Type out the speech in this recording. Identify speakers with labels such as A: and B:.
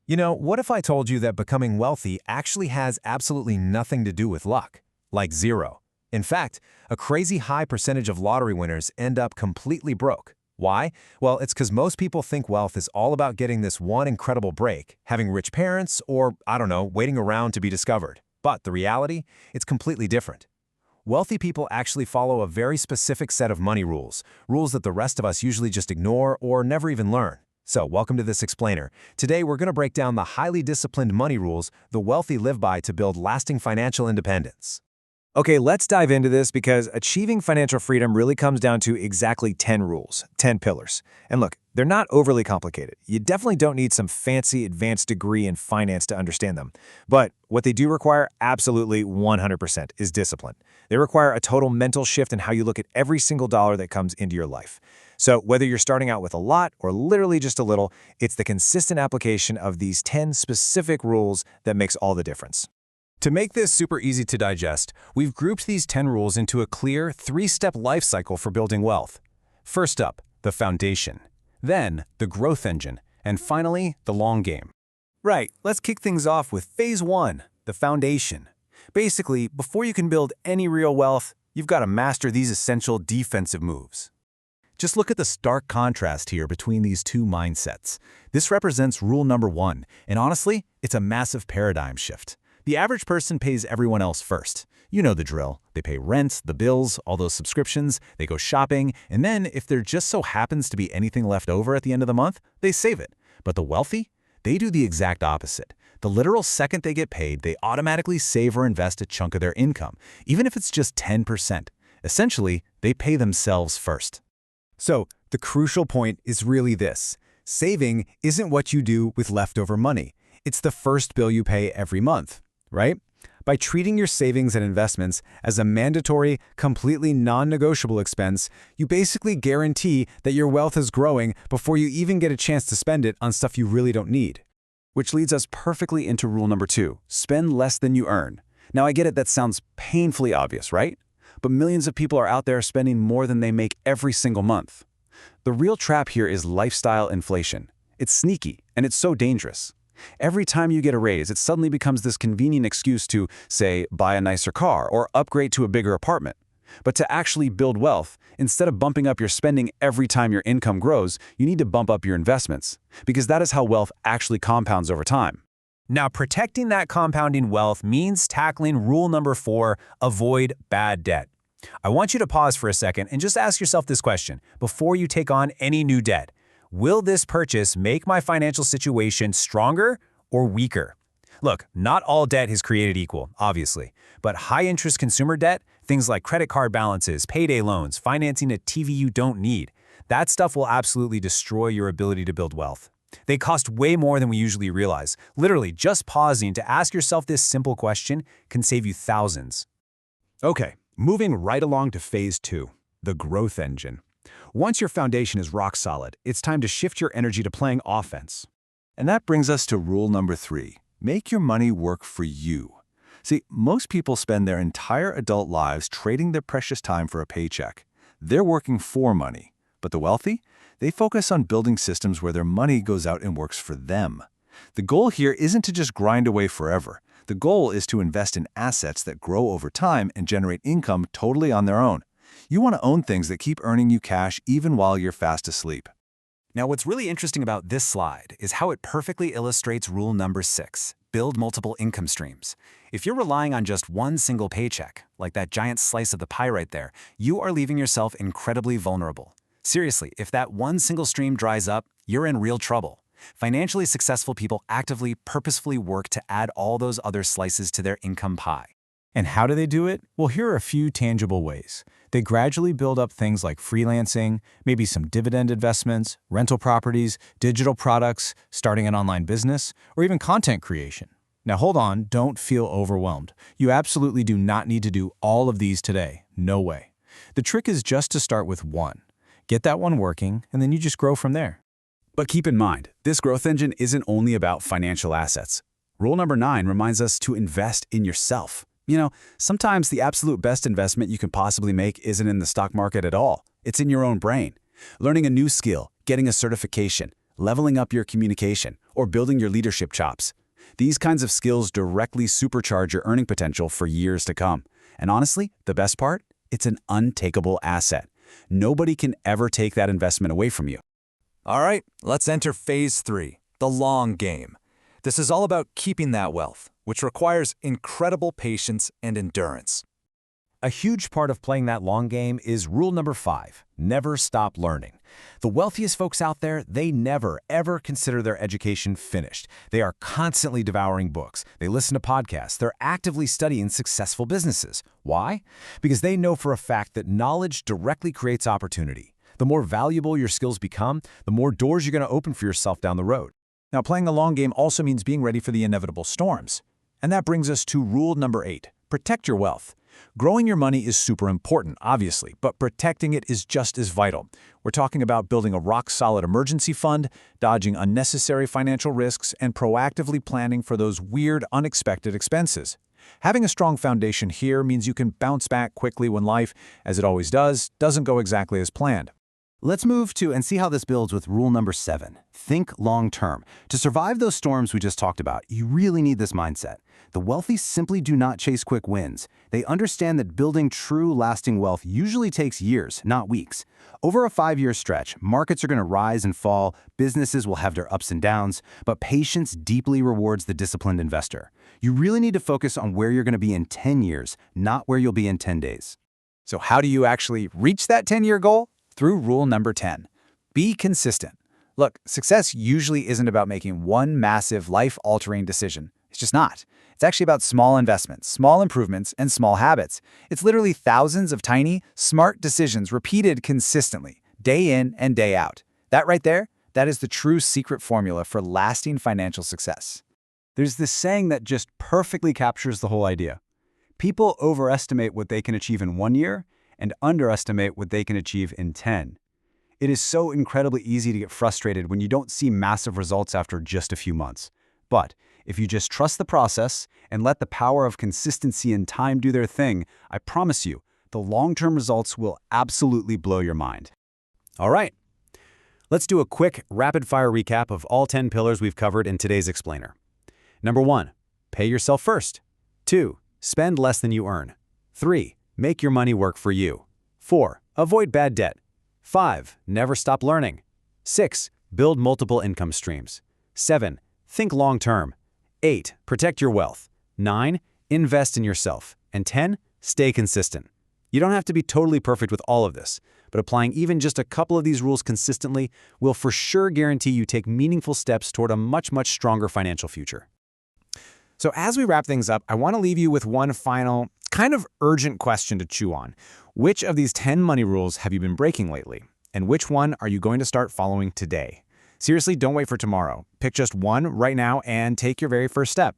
A: What if I told you that becoming wealthy actually has absolutely nothing to do with luck? Like zero. In fact, a crazy high percentage of lottery winners end up completely broke. Why? Well, it's because most people think wealth is all about getting this one incredible break, having rich parents, or, I don't know, waiting around to be discovered. But the reality? It's completely different. Wealthy people actually follow a very specific set of money rules, rules that the rest of us usually just ignore or never even learn. So, welcome to this explainer. Today, we're going to break down the highly disciplined money rules the wealthy live by to build lasting financial independence.
B: Okay, let's dive into this because achieving financial freedom really comes down to exactly 10 rules, 10 pillars. And look, they're not overly complicated. You definitely don't need some fancy advanced degree in finance to understand them. But what they do require, absolutely 100%, is discipline. They require a total mental shift in how you look at every single dollar that comes into your life. So whether you're starting out with a lot or literally just a little, it's the consistent application of these 10 specific rules that makes all the difference.
A: To make this super easy to digest, we've grouped these 10 rules into a clear, three-step life cycle for building wealth. First up, the foundation. Then, the growth engine. And finally, the long game.
B: Right, let's kick things off with phase 1, the foundation. Basically, before you can build any real wealth, you've got to master these essential defensive moves.
C: Just look at the stark contrast here between these two mindsets. This represents rule number 1, and honestly, it's a massive paradigm shift. The average person pays everyone else first. You know the drill. They pay rent, the bills, all those subscriptions, they go shopping, and then if there just so happens to be anything left over at the end of the month, they save it. But the wealthy? They do the exact opposite. The literal second they get paid, they automatically save or invest a chunk of their income, even if it's just 10%. Essentially, they pay themselves first.
D: So, the crucial point is really this. Saving isn't what you do with leftover money. It's the first bill you pay every month, right? By treating your savings and investments as a mandatory, completely non-negotiable expense, you basically guarantee that your wealth is growing before you even get a chance to spend it on stuff you really don't need.
C: Which leads us perfectly into rule number 2, spend less than you earn. Now I get it, that sounds painfully obvious, right? But millions of people are out there spending more than they make every single month. The real trap here is lifestyle inflation. It's sneaky, and it's so dangerous. Every time you get a raise, it suddenly becomes this convenient excuse to, say, buy a nicer car or upgrade to a bigger apartment. But to actually build wealth, instead of bumping up your spending every time your income grows, you need to bump up your investments, because that is how wealth actually compounds over time.
B: Now, protecting that compounding wealth means tackling rule number 4, avoid bad debt. I want you to pause for a second and just ask yourself this question before you take on any new debt. Will this purchase make my financial situation stronger or weaker? Look, not all debt is created equal, obviously, but high-interest consumer debt, things like credit card balances, payday loans, financing a TV you don't need, that stuff will absolutely destroy your ability to build wealth. They cost way more than we usually realize. Literally, just pausing to ask yourself this simple question can save you thousands.
D: Okay, moving right along to phase 2, the growth engine. Once your foundation is rock solid, it's time to shift your energy to playing offense.
C: And that brings us to rule number 3, make your money work for you. See, most people spend their entire adult lives trading their precious time for a paycheck. They're working for money. But the wealthy? They focus on building systems where their money goes out and works for them. The goal here isn't to just grind away forever. The goal is to invest in assets that grow over time and generate income totally on their own. You want to own things that keep earning you cash even while you're fast asleep.
B: Now, what's really interesting about this slide is how it perfectly illustrates rule number 6, build multiple income streams. If you're relying on just one single paycheck, like that giant slice of the pie right there, you are leaving yourself incredibly vulnerable. Seriously, if that one single stream dries up, you're in real trouble. Financially successful people actively, purposefully work to add all those other slices to their income pie.
A: And how do they do it? Well, here are a few tangible ways. They gradually build up things like freelancing, maybe some dividend investments, rental properties, digital products, starting an online business, or even content creation. Now hold on, don't feel overwhelmed. You absolutely do not need to do all of these today. No way. The trick is just to start with one. Get that one working, and then you just grow from there.
D: But keep in mind, this growth engine isn't only about financial assets. Rule number 9 reminds us to invest in yourself. Sometimes the absolute best investment you can possibly make isn't in the stock market at all. It's in your own brain. Learning a new skill, getting a certification,
C: leveling up your communication, or building your leadership chops. These kinds of skills directly supercharge your earning potential for years to come. And honestly, the best part? It's an untakeable asset. Nobody can ever take that investment away from you.
E: All right, let's enter phase 3, the long game. This is all about keeping that wealth, which requires incredible patience and endurance.
B: A huge part of playing that long game is rule number 5, never stop learning. The wealthiest folks out there, they never, ever consider their education finished. They are constantly devouring books. They listen to podcasts. They're actively studying successful businesses. Why? Because they know for a fact that knowledge directly creates opportunity. The more valuable your skills become, the more doors you're going to open for yourself down the road.
F: Now, playing the long game also means being ready for the inevitable storms. And that brings us to rule number 8, protect your wealth. Growing your money is super important, obviously, but protecting it is just as vital. We're talking about building a rock-solid emergency fund, dodging unnecessary financial risks, and proactively planning for those weird, unexpected expenses. Having a strong foundation here means you can bounce back quickly when life, as it always does, doesn't go exactly as planned.
G: Let's move to and see how this builds with rule number 7. Think long term. To survive those storms we just talked about, you really need this mindset. The wealthy simply do not chase quick wins. They understand that building true, lasting wealth usually takes years, not weeks. Over a 5-year stretch, markets are going to rise and fall, businesses will have their ups and downs, but patience deeply rewards the disciplined investor. You really need to focus on where you're going to be in 10 years, not where you'll be in 10 days.
F: So how do you actually reach that 10-year goal? Through rule number 10. Be consistent. Look, success usually isn't about making one massive, life-altering decision. It's just not. It's actually about small investments, small improvements, and small habits. It's literally thousands of tiny, smart decisions repeated consistently, day in and day out. That right there, that is the true secret formula for lasting financial success.
C: There's this saying that just perfectly captures the whole idea. People overestimate what they can achieve in 1 year and underestimate what they can achieve in 10. It is so incredibly easy to get frustrated when you don't see massive results after just a few months. But if you just trust the process and let the power of consistency and time do their thing, I promise you, the long-term results will absolutely blow your mind.
B: All right. Let's do a quick, rapid-fire recap of all 10 pillars we've covered in today's explainer. Number 1, pay yourself first. 2, spend less than you earn. 3, make your money work for you. 4, avoid bad debt. 5, never stop learning. 6, build multiple income streams. 7, think long-term. 8, protect your wealth. 9, invest in yourself. And 10, stay consistent. You don't have to be totally perfect with all of this, but applying even just a couple of these rules consistently will for sure guarantee you take meaningful steps toward a much, much stronger financial future.
A: So as we wrap things up, I want to leave you with one final, kind of urgent question to chew on. Which of these 10 money rules have you been breaking lately? And which one are you going to start following today? Seriously, don't wait for tomorrow. Pick just one right now and take your very first step.